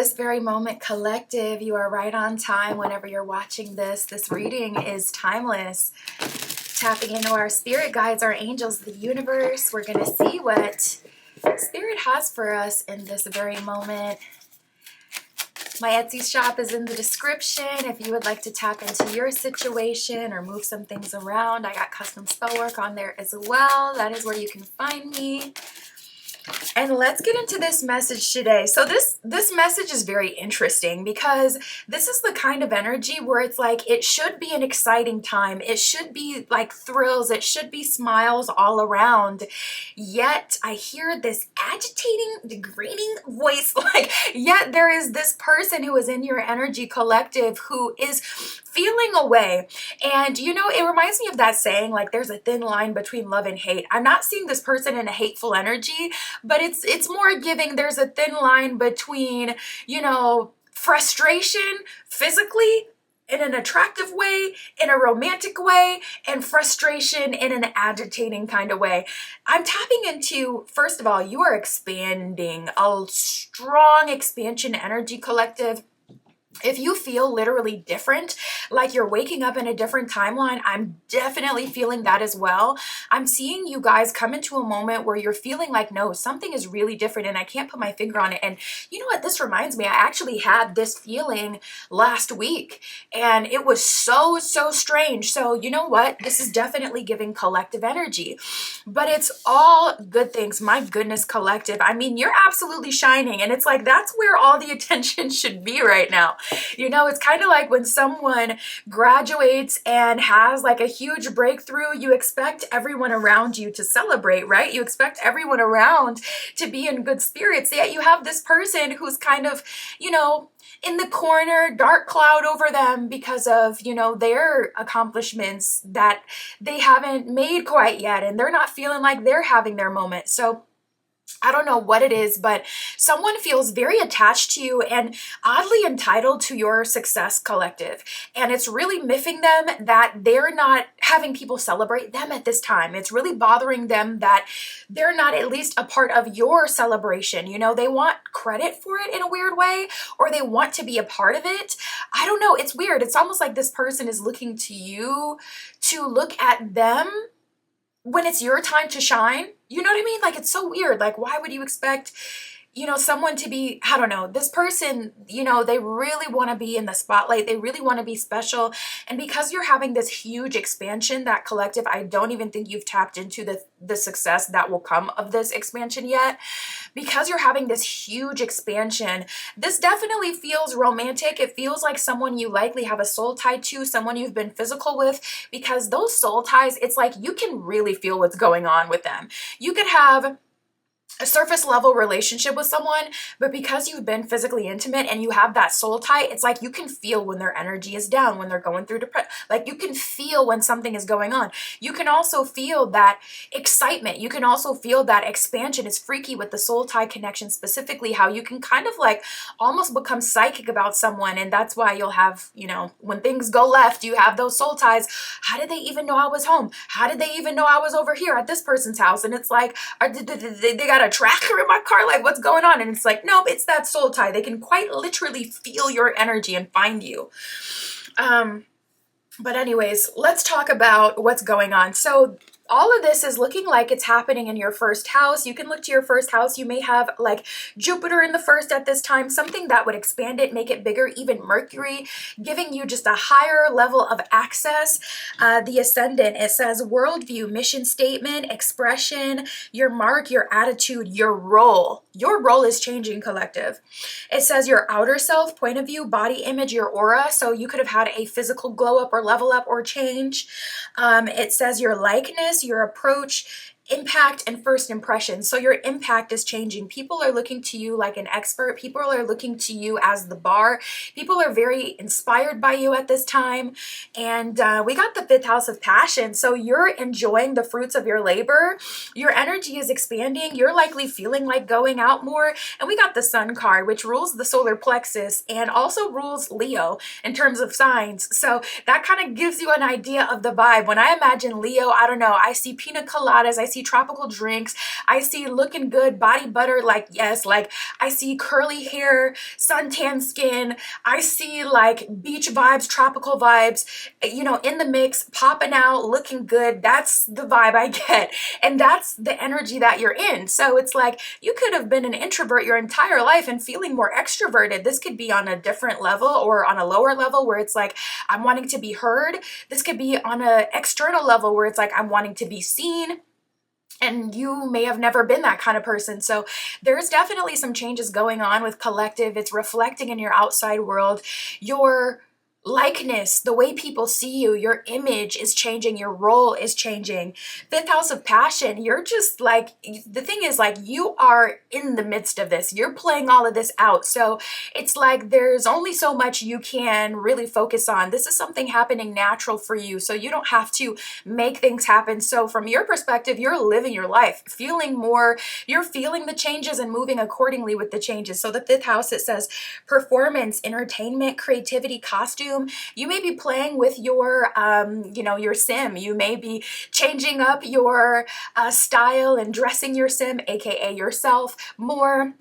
this very moment, collective. You are right on time whenever you're watching this. This reading is timeless. Tapping into our spirit guides, our angels, the universe. We're going to see what spirit has for us in this very moment. My Etsy shop is in the description if you would like to tap into your situation or move some things around. I got custom spell work on there as well. That is where you can find me. And let's get into this message today. So this message is very interesting because this is the kind of energy where it's like it should be an exciting time. It should be like thrills. It should be smiles all around. Yet I hear this agitating, degrading voice. Yet there is this person who is in your energy collective who is feeling away. And it reminds me of that saying, like there's a thin line between love and hate. I'm not seeing this person in a hateful energy, but it's more giving there's a thin line between, frustration physically in an attractive way, in a romantic way, and frustration in an agitating kind of way. I'm tapping into, first of all, you are expanding, a strong expansion energy collective. If you feel literally different, like you're waking up in a different timeline, I'm definitely feeling that as well. I'm seeing you guys come into a moment where you're feeling like, no, something is really different and I can't put my finger on it. And you know what this reminds me? I actually had this feeling last week and it was so strange. So you know what? This is definitely giving collective energy, but it's all good things. My goodness, collective. I mean, you're absolutely shining. And it's like, that's where all the attention should be right now. It's kind of like when someone graduates and has like a huge breakthrough, you expect everyone around you to celebrate, right? You expect everyone around to be in good spirits. Yet you have this person who's kind of, in the corner, dark cloud over them because of, their accomplishments that they haven't made quite yet. And they're not feeling like they're having their moment. So I don't know what it is, but someone feels very attached to you and oddly entitled to your success, collective. And it's really miffing them that they're not having people celebrate them at this time. It's really bothering them that they're not at least a part of your celebration. They want credit for it in a weird way, or they want to be a part of it. I don't know. It's weird. It's almost like this person is looking to you to look at them when it's your time to shine. You know what I mean? Like, it's so weird. Like, why would you expect, someone to be, I don't know, this person, they really want to be in the spotlight. They really want to be special. And because you're having this huge expansion, that collective, I don't even think you've tapped into the success that will come of this expansion yet. Because you're having this huge expansion, this definitely feels romantic. It feels like someone you likely have a soul tie to, someone you've been physical with, because those soul ties, it's like you can really feel what's going on with them. You could have a surface level relationship with someone, but because you've been physically intimate and you have that soul tie, it's like you can feel when their energy is down, when they're going through depression. Like you can feel when something is going on. You can also feel that excitement. You can also feel that expansion. Is freaky with the soul tie connection, specifically how you can kind of like almost become psychic about someone. And that's why you'll have, when things go left, you have those soul ties. How did they even know I was home? How did they even know I was over here at this person's house? And it's like, they got a tracker in my car, like what's going on? And it's like, nope, it's that soul tie. They can quite literally feel your energy and find you. But anyways, let's talk about what's going on. So all of this is looking like it's happening in your first house. You can look to your first house. You may have like Jupiter in the first at this time, something that would expand it, make it bigger, even Mercury, giving you just a higher level of access. The ascendant, it says worldview, mission statement, expression, your mark, your attitude, your role. Your role is changing, collective. It says your outer self, point of view, body image, your aura. So you could have had a physical glow up or level up or change. It says your likeness, your approach, impact, and first impression. So your impact is changing. People are looking to you like an expert. People are looking to you as the bar. People are very inspired by you at this time. And we got the 5th house of passion. So you're enjoying the fruits of your labor. Your energy is expanding. You're likely feeling like going out more. And we got the Sun card, which rules the solar plexus and also rules Leo in terms of signs. So that kind of gives you an idea of the vibe. When I imagine Leo, I don't know, I see pina coladas, I see see tropical drinks. I see looking good, body butter, like yes, like I see curly hair, suntan skin. I see like beach vibes, tropical vibes, you know, in the mix, popping out, looking good. That's the vibe I get. And that's the energy that you're in. So it's like you could have been an introvert your entire life and feeling more extroverted. This could be on a different level or on a lower level where it's like, I'm wanting to be heard. This could be on an external level where it's like, I'm wanting to be seen. And you may have never been that kind of person. So there's definitely some changes going on with collective. It's reflecting in your outside world. Your likeness, the way people see you, your image is changing, your role is changing. Fifth house of passion, you're just like, the thing is like, you are in the midst of this. You're playing all of this out. So it's like, there's only so much you can really focus on. This is something happening natural for you. So you don't have to make things happen. So from your perspective, you're living your life, feeling more, you're feeling the changes and moving accordingly with the changes. So the fifth house, it says performance, entertainment, creativity, costume. You may be playing with your, your sim. You may be changing up your style and dressing your sim, aka yourself, more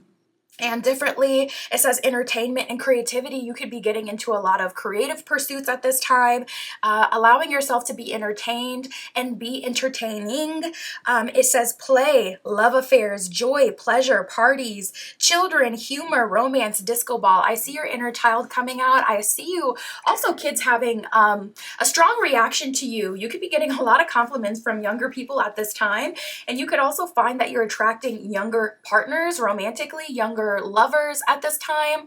and differently. It says entertainment and creativity. You could be getting into a lot of creative pursuits at this time, allowing yourself to be entertained and be entertaining. It says play, love affairs, joy, pleasure, parties, children, humor, romance, disco ball. I see your inner child coming out. I see you also kids having a strong reaction to you. You could be getting a lot of compliments from younger people at this time. And you could also find that you're attracting younger partners romantically, younger lovers at this time.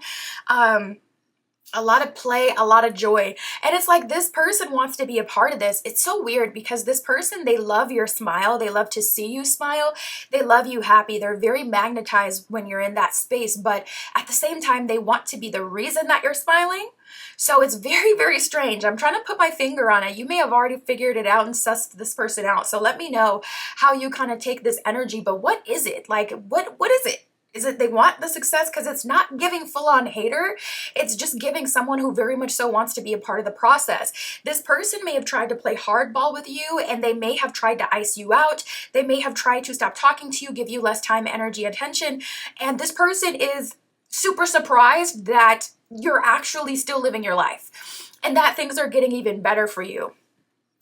A lot of play, a lot of joy. And it's like this person wants to be a part of this. It's so weird because this person, they love your smile. They love to see you smile. They love you happy. They're very magnetized when you're in that space. But at the same time, they want to be the reason that you're smiling. So it's very, very strange. I'm trying to put my finger on it. You may have already figured it out and sussed this person out. So let me know how you kind of take this energy. But what is it? Like, what is it? Is it they want the success? Because it's not giving full-on hater. It's just giving someone who very much so wants to be a part of the process. This person may have tried to play hardball with you, and they may have tried to ice you out. They may have tried to stop talking to you, give you less time, energy, attention. And this person is super surprised that you're actually still living your life and that things are getting even better for you.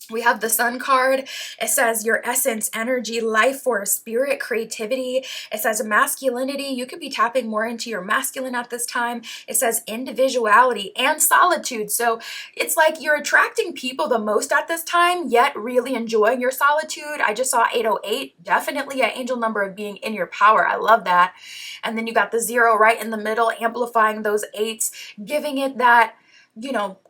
We have the Sun card. It says your essence, energy, life force, spirit, creativity. It says masculinity. You could be tapping more into your masculine at this time. It says individuality and solitude. So it's like you're attracting people the most at this time, yet really enjoying your solitude. I just saw 808, definitely an angel number of being in your power. I love that. And then you got the 0 right in the middle, amplifying those 8s, giving it that,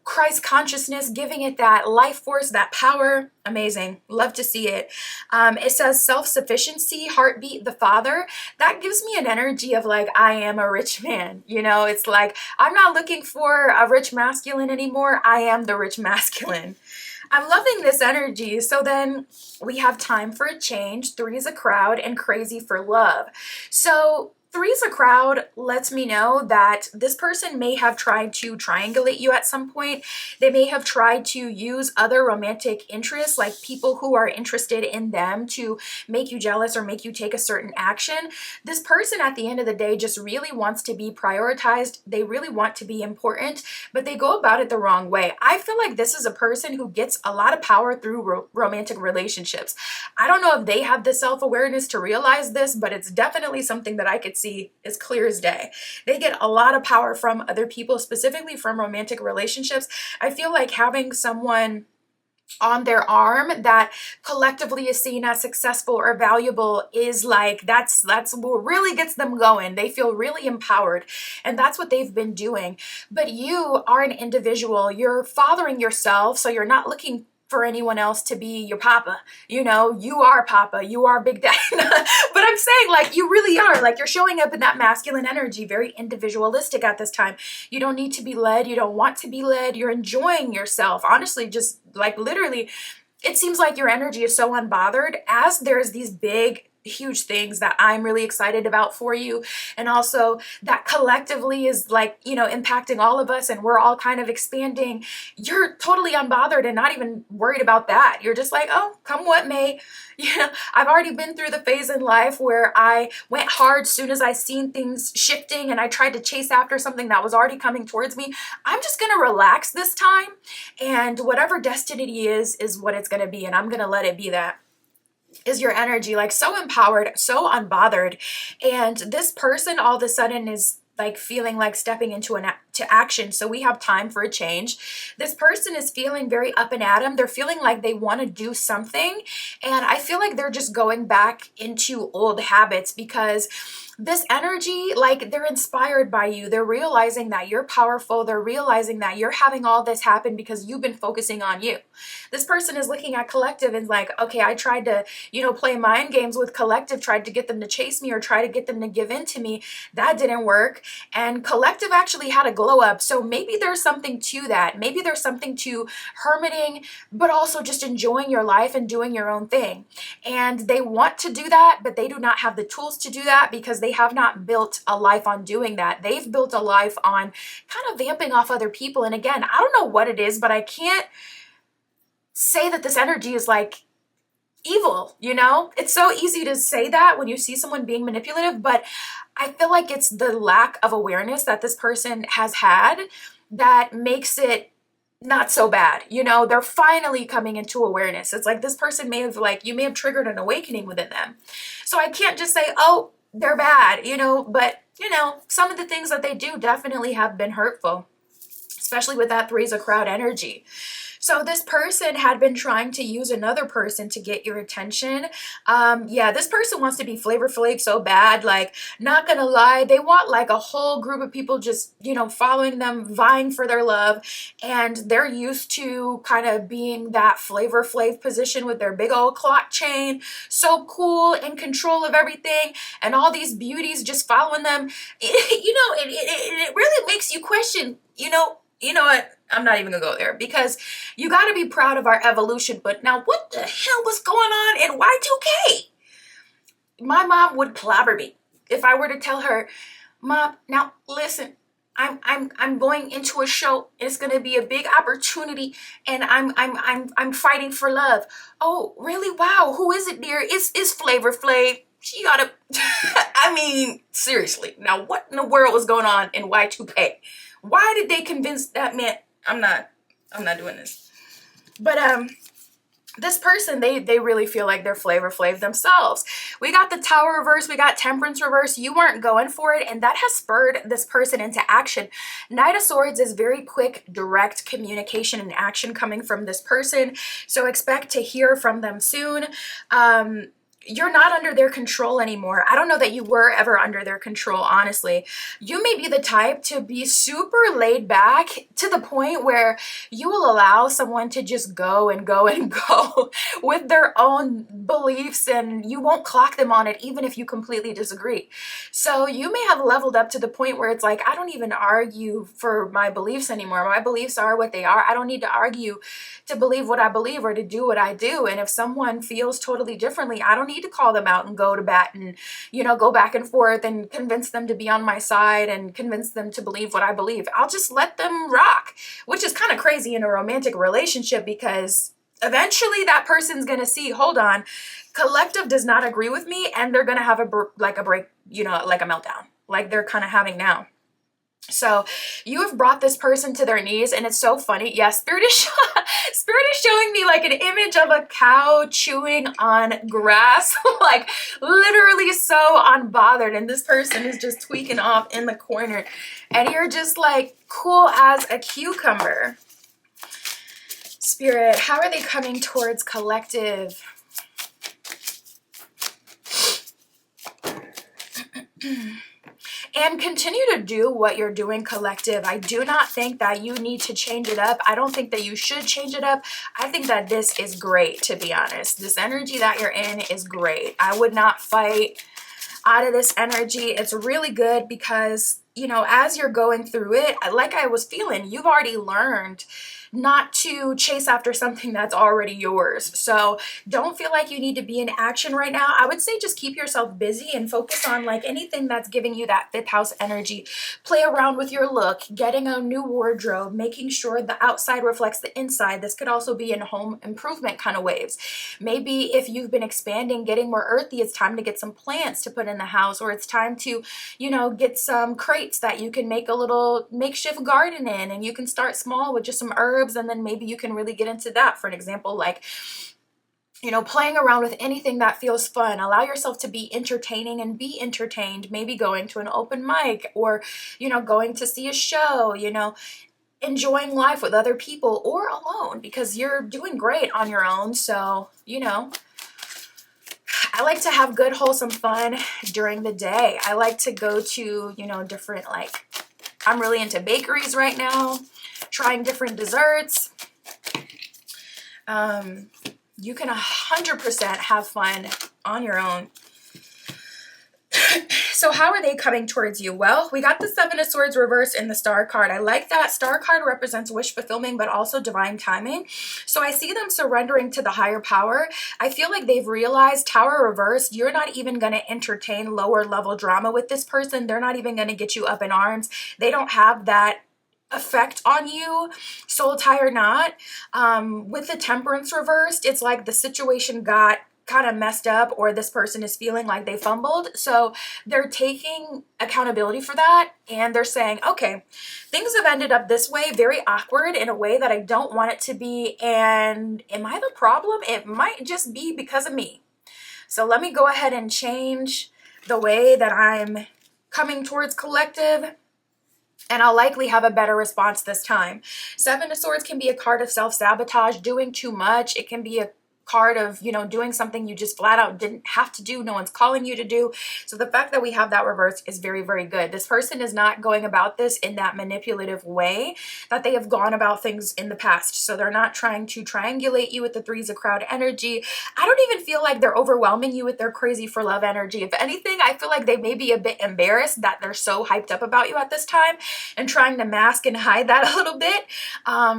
Christ consciousness, giving it that life force, that power. Amazing. Love to see it. It says self-sufficiency, heartbeat, the father. That gives me an energy of like, I am a rich man. It's like, I'm not looking for a rich masculine anymore. I am the rich masculine. I'm loving this energy. So then we have time for a change. 3 is a crowd and crazy for love. So 3 is a crowd lets me know that this person may have tried to triangulate you at some point. They may have tried to use other romantic interests, like people who are interested in them, to make you jealous or make you take a certain action. This person at the end of the day just really wants to be prioritized. They really want to be important, but they go about it the wrong way. I feel like this is a person who gets a lot of power through romantic relationships. I don't know if they have the self-awareness to realize this, but it's definitely something that I could see as clear as day. They get a lot of power from other people, specifically from romantic relationships. I feel like having someone on their arm that collectively is seen as successful or valuable is like, that's what really gets them going. They feel really empowered, and that's what they've been doing. But you are an individual. You're fathering yourself, so you're not looking for anyone else to be your papa. You are papa, you are big dad. But I'm saying, like, you really are, like, you're showing up in that masculine energy, very individualistic at this time. You don't need to be led. You don't want to be led. You're enjoying yourself. Honestly, just like literally, it seems like your energy is so unbothered as there's these big huge things that I'm really excited about for you, and also that collectively is like, you know, impacting all of us, and we're all kind of expanding. You're totally unbothered and not even worried about that. You're just like, oh, come what may. You know, I've already been through the phase in life where I went hard soon as I seen things shifting and I tried to chase after something that was already coming towards me. I'm just gonna relax this time, and whatever destiny is what it's gonna be, and I'm gonna let it be that. Is your energy like so empowered, so unbothered, and this person all of a sudden is like feeling like stepping into to action. So we have time for a change. This person is feeling very up and at 'em. They're feeling like they want to do something, and I feel like they're just going back into old habits because this energy, like they're inspired by you. They're realizing that you're powerful. They're realizing that you're having all this happen because you've been focusing on you. This person is looking at collective and like, okay, I tried to, you know, play mind games with collective, tried to get them to chase me or try to get them to give in to me. That didn't work. And collective actually had a glow up. So maybe there's something to that. Maybe there's something to hermiting, but also just enjoying your life and doing your own thing. And they want to do that, but they do not have the tools to do that because they have not built a life on doing that. They've built a life on kind of vamping off other people. And again, I don't know what it is, but I can't say that this energy is like evil, you know? It's so easy to say that when you see someone being manipulative, but I feel like it's the lack of awareness that this person has had that makes it not so bad. You know, they're finally coming into awareness. It's like this person may have like, you may have triggered an awakening within them. So I can't just say, oh, they're bad, you know, but you know, some of the things that they do definitely have been hurtful, especially with that three's a crowd energy. So this person had been trying to use another person to get your attention. Yeah, this person wants to be Flavor Flav so bad. Like, not gonna lie, they want like a whole group of people just, you know, following them, vying for their love. And they're used to kind of being that Flavor Flav position with their big old clock chain. So cool, in control of everything. And all these beauties just following them. You know, it really makes you question, you know what? I'm not even gonna go there because you got to be proud of our evolution. But now, what the hell was going on in Y2K? My mom would clobber me if I were to tell her, "Mom, now listen, I'm going into a show. It's gonna be a big opportunity, and I'm fighting for love." Oh, really? Wow. Who is it, dear? It's Flavor Flav. She gotta. I mean, seriously. Now, what in the world was going on in Y2K? Why did they convince that man? I'm not doing this. But this person, they really feel like they're Flavor Flav themselves. We got the Tower reverse, we got Temperance reverse. You weren't going for it, and that has spurred this person into action. Knight of Swords is very quick, direct communication and action coming from this person. So expect to hear from them soon. You're not under their control anymore. I don't know that you were ever under their control, honestly. You may be the type to be super laid back to the point where you will allow someone to just go and go and go with their own beliefs, and you won't clock them on it even if you completely disagree. So you may have leveled up to the point where it's like, I don't even argue for my beliefs anymore. My beliefs are what they are. I don't need to argue to believe what I believe or to do what I do. And if someone feels totally differently, I don't need to call them out and go to bat and, you know, go back and forth and convince them to be on my side and convince them to believe what I believe. I'll just let them rock, which is kind of crazy in a romantic relationship because eventually that person's going to see, hold on, collective does not agree with me, and they're going to have a break, you know, like a meltdown, like they're kind of having now. So you have brought this person to their knees, and it's so funny. Yes, Spirit is showing me like an image of a cow chewing on grass, like literally so unbothered, and this person is just tweaking off in the corner, and you're just like cool as a cucumber. Spirit, how are they coming towards collective? And continue to do what you're doing, collective. I do not think that you need to change it up. I don't think that you should change it up. I think that this is great, to be honest. This energy that you're in is great. I would not fight out of this energy. It's really good because, you know, as you're going through it, like I was feeling, you've already learned not to chase after something that's already yours. So don't feel like you need to be in action right now. I would say just keep yourself busy and focus on like anything that's giving you that fifth house energy. Play around with your look, getting a new wardrobe, making sure the outside reflects the inside. This could also be in home improvement kind of waves. Maybe if you've been expanding, getting more earthy, it's time to get some plants to put in the house, or it's time to, you know, get some crates that you can make a little makeshift garden in, and you can start small with just some herbs, and then maybe you can really get into that. For an example, like, you know, playing around with anything that feels fun. Allow yourself to be entertaining and be entertained. Maybe going to an open mic, or, you know, going to see a show, you know, enjoying life with other people or alone, because you're doing great on your own. So, you know, I like to have good, wholesome fun during the day. I like to go to, you know, different, like, I'm really into bakeries right now, trying different desserts. You can 100% have fun on your own. So how are they coming towards you? Well, we got the Seven of Swords reversed in the Star card. I like that. Star card represents wish fulfillment, but also divine timing. So I see them surrendering to the higher power. I feel like they've realized, Tower reversed, you're not even going to entertain lower level drama with this person. They're not even going to get you up in arms. They don't have that effect on you, soul tie or not. With the Temperance reversed, it's like the situation got kind of messed up, or this person is feeling like they fumbled. So they're taking accountability for that, and they're saying, okay, things have ended up this way, very awkward in a way that I don't want it to be. And am I the problem? It might just be because of me. So let me go ahead and change the way that I'm coming towards collective, and I'll likely have a better response this time. Seven of Swords can be a card of self-sabotage, doing too much. It can be a card of, you know, doing something you just flat out didn't have to do, no one's calling you to do. So the fact that we have that reversed is very, very good. This person is not going about this in that manipulative way that they have gone about things in the past. So they're not trying to triangulate you with the Threes of Crowd energy. I don't even feel like they're overwhelming you with their crazy for love energy. If anything, I feel like they may be a bit embarrassed that they're so hyped up about you at this time and trying to mask and hide that a little bit.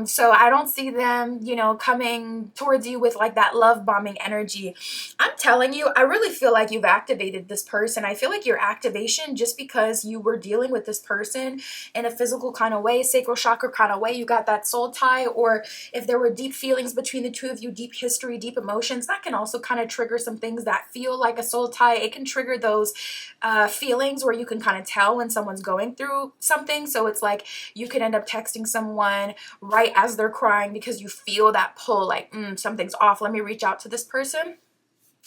So I don't see them, you know, coming towards you with like that love bombing energy. I'm telling you, I really feel like you've activated this person. I feel like your activation, just because you were dealing with this person in a physical kind of way, sacral chakra kind of way, you got that soul tie, or if there were deep feelings between the two of you, deep history, deep emotions, that can also kind of trigger some things that feel like a soul tie. It can trigger those feelings where you can kind of tell when someone's going through something. So it's like you could end up texting someone right as they're crying because you feel that pull, like, something's off, let me reach out to this person.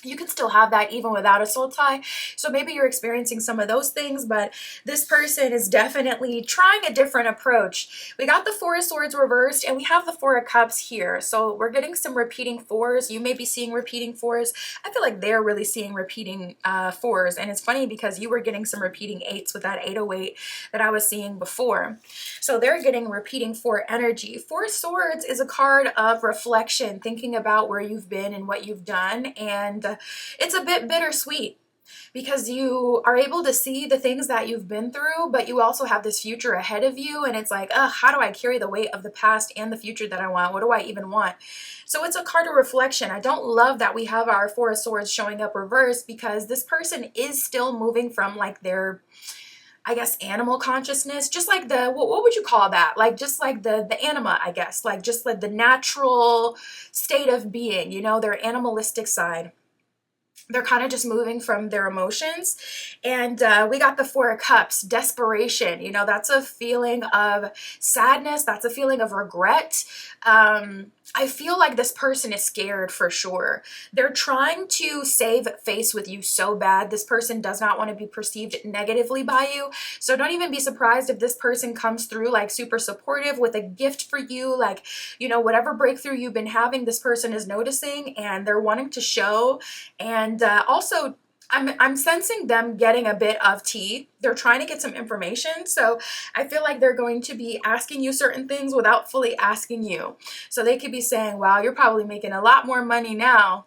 You can still have that even without a soul tie. So maybe you're experiencing some of those things, but this person is definitely trying a different approach. We got the Four of Swords reversed, and we have the Four of Cups here. So we're getting some repeating fours. You may be seeing repeating fours. I feel like they're really seeing repeating fours. And it's funny because you were getting some repeating eights with that 808 that I was seeing before. So they're getting repeating four energy. Four of Swords is a card of reflection, thinking about where you've been and what you've done. And it's a bit bittersweet because you are able to see the things that you've been through, but you also have this future ahead of you. And it's like, how do I carry the weight of the past and the future that I want? What do I even want? So it's a card of reflection. I don't love that we have our Four of Swords showing up reversed, because this person is still moving from like their, I guess, animal consciousness, just like the, what would you call that? Like, just like the anima, I guess, like just like the natural state of being, you know, their animalistic side. They're kind of just moving from their emotions. And we got the Four of Cups, desperation. You know, that's a feeling of sadness. That's a feeling of regret. I feel like this person is scared for sure. They're trying to save face with you so bad. This person does not want to be perceived negatively by you. So don't even be surprised if this person comes through like super supportive with a gift for you. Like, you know, whatever breakthrough you've been having, this person is noticing and they're wanting to show. And also, I'm sensing them getting a bit of tea. They're trying to get some information. So I feel like they're going to be asking you certain things without fully asking you. So they could be saying, wow, you're probably making a lot more money now.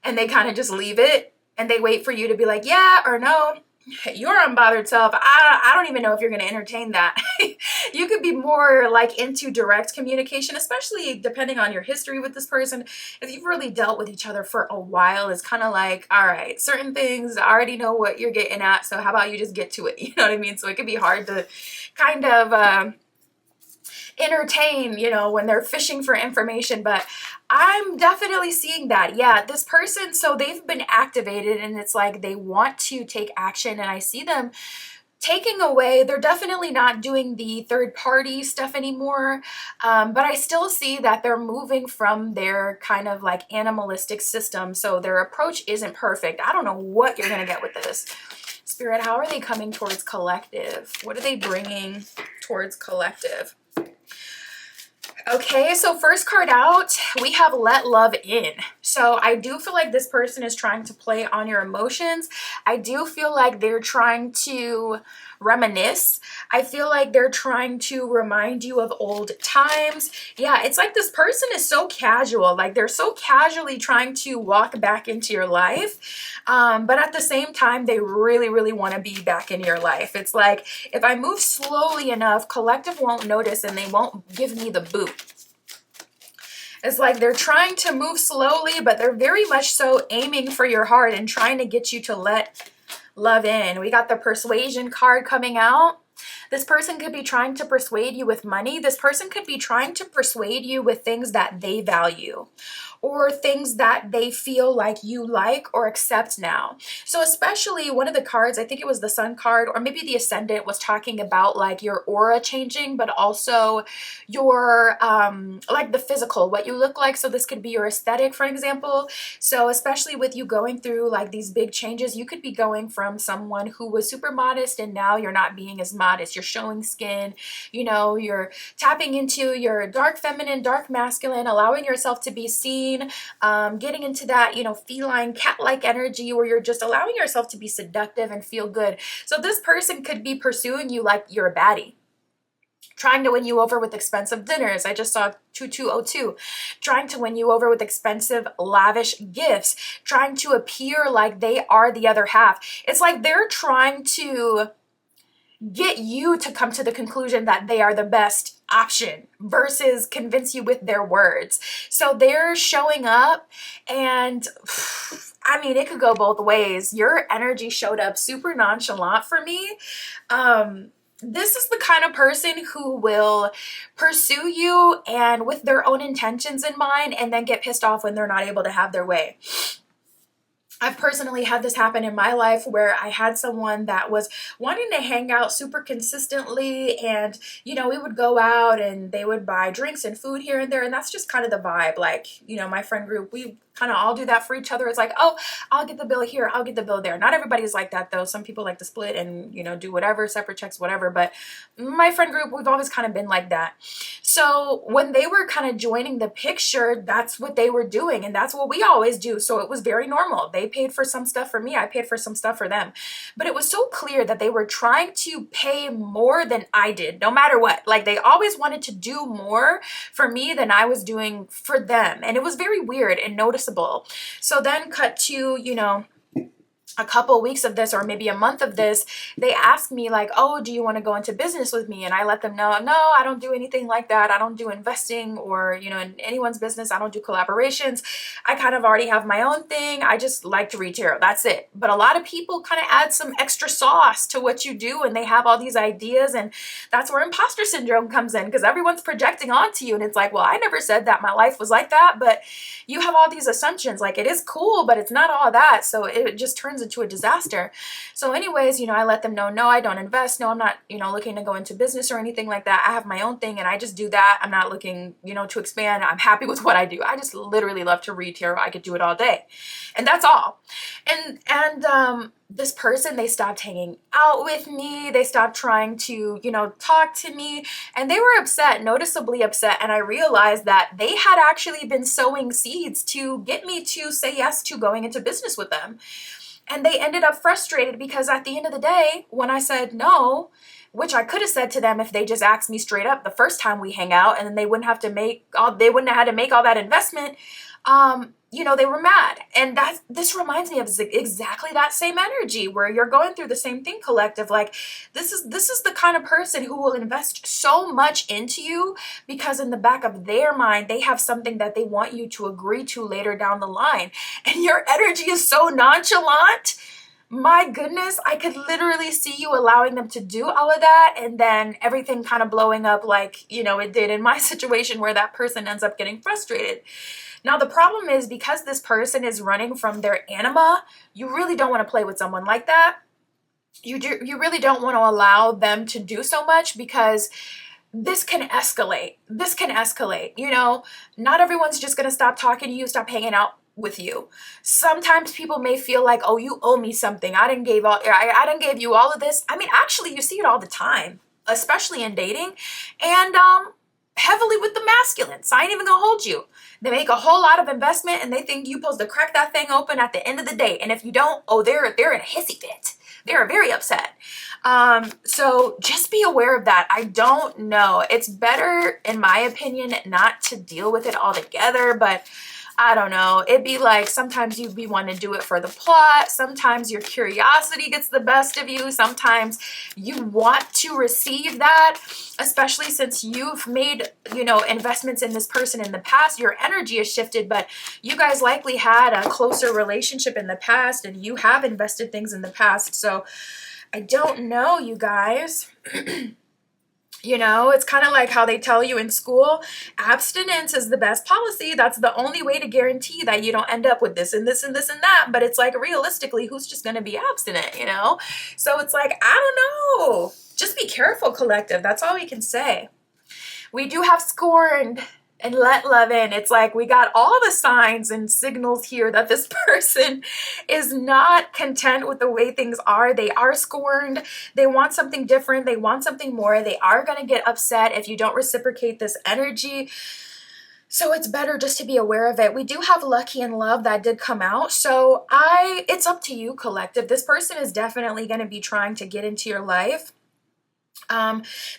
And they kind of just leave it and they wait for you to be like, yeah or no. your unbothered self, I don't even know if you're going to entertain that. You could be more like into direct communication, especially depending on your history with this person. If you've really dealt with each other for a while, it's kind of like, all right, certain things, I already know what you're getting at, so how about you just get to it? You know what I mean? So it could be hard to kind of entertain, when they're fishing for information. But I'm definitely seeing that. Yeah, this person, so they've been activated and it's like they want to take action, and I see them taking away. They're definitely not doing the third party stuff anymore, but I still see that they're moving from their kind of like animalistic system, so their approach isn't perfect. I don't know what you're gonna get with this. Spirit, how are they coming towards collective? What are they bringing towards collective? Okay, so first card out, we have Let Love In. So I do feel like this person is trying to play on your emotions. I do feel like they're trying to reminisce. I feel like they're trying to remind you of old times. Yeah, it's like this person is so casual. Like they're so casually trying to walk back into your life. But at the same time, they really, really want to be back in your life. It's like, if I move slowly enough, collective won't notice and they won't give me the boot. It's like they're trying to move slowly, but they're very much so aiming for your heart and trying to get you to let love in. We got the persuasion card coming out. This person could be trying to persuade you with money. This person could be trying to persuade you with things that they value or things that they feel like you like or accept now. So especially one of the cards, I think it was the Sun card or maybe the Ascendant, was talking about like your aura changing, but also your like the physical, what you look like. So this could be your aesthetic, for example. So especially with you going through like these big changes, you could be going from someone who was super modest and now you're not being as modest. You're showing skin, you're tapping into your dark feminine, dark masculine, allowing yourself to be seen, getting into that, feline, cat-like energy where you're just allowing yourself to be seductive and feel good. So this person could be pursuing you like you're a baddie, trying to win you over with expensive dinners. I just saw 2202, trying to win you over with expensive, lavish gifts, trying to appear like they are the other half. It's like they're trying to get you to come to the conclusion that they are the best option versus convince you with their words. So they're showing up and I mean, it could go both ways. Your energy showed up super nonchalant for me. This is the kind of person who will pursue you and with their own intentions in mind and then get pissed off when they're not able to have their way. I've personally had this happen in my life where I had someone that was wanting to hang out super consistently and, we would go out and they would buy drinks and food here and there. And that's just kind of the vibe. Like, my friend group, we kind of all do that for each other. It's like, oh, I'll get the bill here, I'll get the bill there. Not everybody's like that though. Some people like to split and, do whatever, separate checks, whatever. But my friend group, we've always kind of been like that. So when they were kind of joining the picture, that's what they were doing. And that's what we always do. So it was very normal. They paid for some stuff for me. I paid for some stuff for them. But it was so clear that they were trying to pay more than I did, no matter what. Like they always wanted to do more for me than I was doing for them. And it was very weird and noticeable. So then cut to, a couple weeks of this or maybe a month of this, they asked me like, oh, do you want to go into business with me? And I let them know, no, I don't do anything like that. I don't do investing or, in anyone's business. I don't do collaborations. I kind of already have my own thing. I just like to read tarot. That's it. But a lot of people kind of add some extra sauce to what you do and they have all these ideas, and that's where imposter syndrome comes in because everyone's projecting onto you and it's like, well, I never said that my life was like that, but you have all these assumptions. Like it is cool, but it's not all that. So it just turns into a disaster. So anyways, I let them know, no, I don't invest. No, I'm not, looking to go into business or anything like that. I have my own thing and I just do that. I'm not looking, to expand. I'm happy with what I do. I just literally love to read tarot. I could do it all day. And that's all. And this person, they stopped hanging out with me. They stopped trying to, talk to me, and they were upset, noticeably upset. And I realized that they had actually been sowing seeds to get me to say yes to going into business with them. And they ended up frustrated because at the end of the day, when I said no, which I could have said to them if they just asked me straight up the first time we hang out, and then they wouldn't have had to make all that investment. They were mad. And this reminds me of exactly that same energy where you're going through the same thing, collective. Like, this is the kind of person who will invest so much into you because in the back of their mind, they have something that they want you to agree to later down the line. And your energy is so nonchalant. My goodness, I could literally see you allowing them to do all of that and then everything kind of blowing up like, it did in my situation where that person ends up getting frustrated. Now, the problem is because this person is running from their anima, you really don't want to play with someone like that. You really don't want to allow them to do so much because this can escalate. Not everyone's just going to stop talking to you, stop hanging out with you. Sometimes people may feel like, oh, you owe me something. I didn't give you all of this. I mean, actually, you see it all the time, especially in dating, and heavily with the masculines. I ain't even gonna hold you. They make a whole lot of investment and they think you're supposed to crack that thing open at the end of the day. And if you don't, they're in a hissy fit. They're very upset. So just be aware of that. I don't know. It's better, in my opinion, not to deal with it altogether, but I don't know. It'd be like sometimes you'd be wanting to do it for the plot. Sometimes your curiosity gets the best of you. Sometimes you want to receive that, especially since you've made, investments in this person in the past. Your energy has shifted, but you guys likely had a closer relationship in the past and you have invested things in the past. So I don't know, you guys. It's kind of like how they tell you in school, abstinence is the best policy. That's the only way to guarantee that you don't end up with this and this and this and that. But it's like, realistically, who's just going to be abstinent, So it's like, I don't know. Just be careful, collective. That's all we can say. We do have scorned and let love in. It's like we got all the signs and signals here that this person is not content with the way things are. They are scorned. They want something different. They want something more. They are going to get upset if you don't reciprocate this energy. So it's better just to be aware of it. We do have lucky and love that did come out. So it's up to you, collective. This person is definitely going to be trying to get into your life.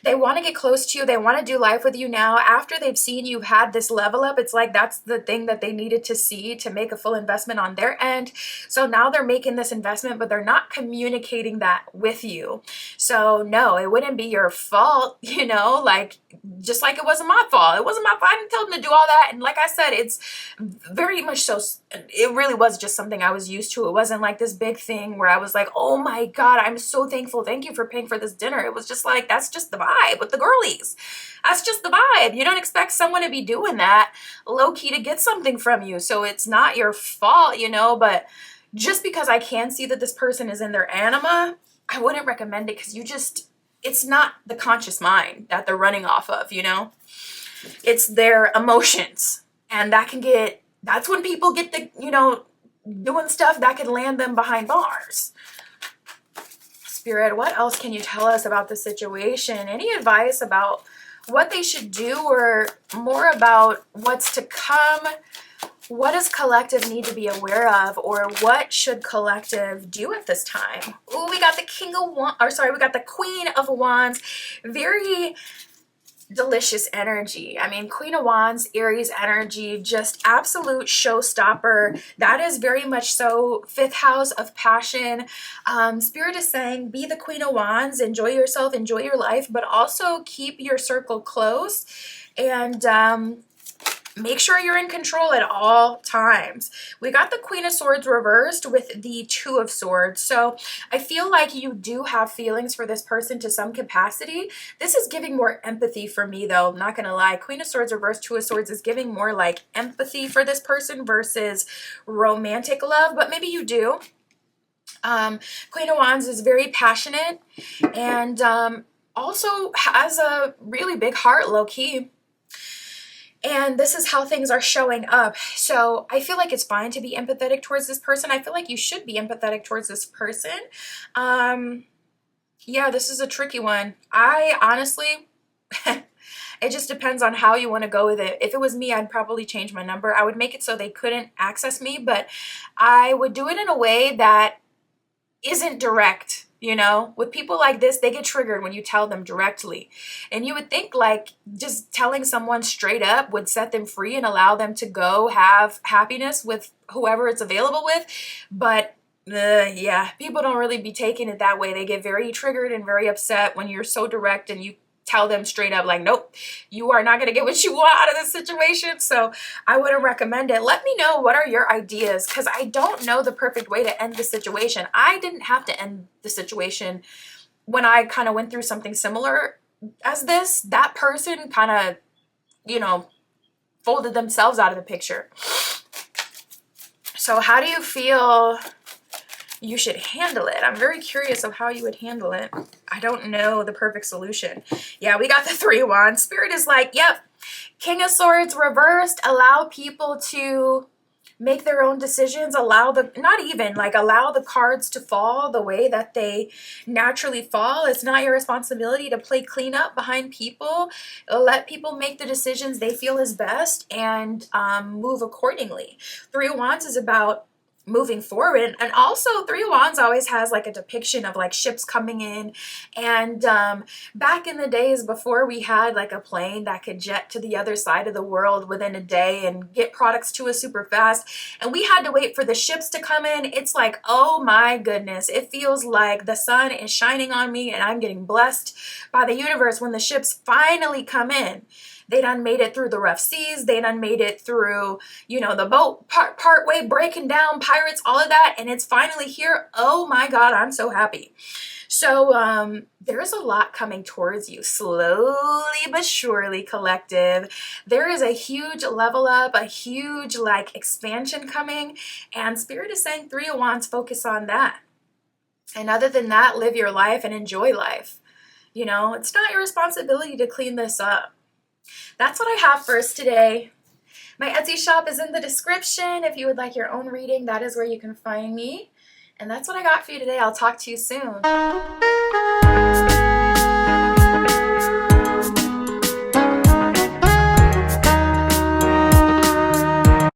They want to get close to you. They want to do life with you now. After they've seen you've had this level up, it's like that's the thing that they needed to see to make a full investment on their end. So now they're making this investment, but they're not communicating that with you. So no, it wouldn't be your fault, just like it wasn't my fault. It wasn't my fault. I didn't tell them to do all that. And like I said, it's very much so, it really was just something I was used to. It wasn't like this big thing where I was like, oh my God, I'm so thankful. Thank you for paying for this dinner. It was just like, that's just the vibe with the girlies. That's just the vibe. You don't expect someone to be doing that low key to get something from you. So it's not your fault, but just because I can see that this person is in their anima, I wouldn't recommend it because it's not the conscious mind that they're running off of, it's their emotions. And that's when people get doing stuff that can land them behind bars. Spirit, what else can you tell us about the situation? Any advice about what they should do or more about what's to come? What does collective need to be aware of, or what should collective do at this time? Oh, we got the we got the Queen of Wands. Very delicious energy. I mean, Queen of Wands, Aries energy, just absolute showstopper. That is very much so 5th house of passion. Spirit is saying, be the Queen of Wands, enjoy yourself, enjoy your life, but also keep your circle close and make sure you're in control at all times. We got the Queen of Swords reversed with the 2 of Swords. So I feel like you do have feelings for this person to some capacity. This is giving more empathy for me though. I'm not going to lie. Queen of Swords reversed, 2 of Swords is giving more like empathy for this person versus romantic love, but maybe you do. Queen of Wands is very passionate and also has a really big heart, low key. And this is how things are showing up. So I feel like it's fine to be empathetic towards this person. I feel like you should be empathetic towards this person. Yeah, this is a tricky one. I honestly, it just depends on how you want to go with it. If it was me, I'd probably change my number. I would make it so they couldn't access me, but I would do it in a way that isn't direct. You know, with people like this, they get triggered when you tell them directly. And you would think like just telling someone straight up would set them free and allow them to go have happiness with whoever it's available with. But yeah, people don't really be taking it that way. They get very triggered and very upset when you're so direct and you tell them straight up like, nope, you are not going to get what you want out of this situation. So I wouldn't recommend it. Let me know, what are your ideas? Because I don't know the perfect way to end the situation. I didn't have to end the situation when I kind of went through something similar as this. That person kind of, you know, folded themselves out of the picture. So how do you feel you should handle it? I'm very curious of how you would handle it. I don't know the perfect solution. Yeah, we got the 3 of Wands. Spirit is like, yep, King of Swords reversed. Allow people to make their own decisions. Allow the cards to fall the way that they naturally fall. It's not your responsibility to play cleanup behind people. Let people make the decisions they feel is best and move accordingly. 3 of Wands is about moving forward, and also 3 of Wands always has like a depiction of like ships coming in, and back in the days before we had like a plane that could jet to the other side of the world within a day and get products to us super fast, and we had to wait for the ships to come in, it's like, oh my goodness, it feels like the sun is shining on me and I'm getting blessed by the universe when the ships finally come in. They done made it through the rough seas. They done made it through, you know, the boat part way breaking down, pirates, all of that. And it's finally here. Oh my God, I'm so happy. So there's a lot coming towards you, slowly but surely, collective. There is a huge level up, a huge like expansion coming. And Spirit is saying 3 of Wands, focus on that. And other than that, live your life and enjoy life. You know, it's not your responsibility to clean this up. That's what I have for us today. My Etsy shop is in the description. If you would like your own reading, that is where you can find me. And that's what I got for you today. I'll talk to you soon.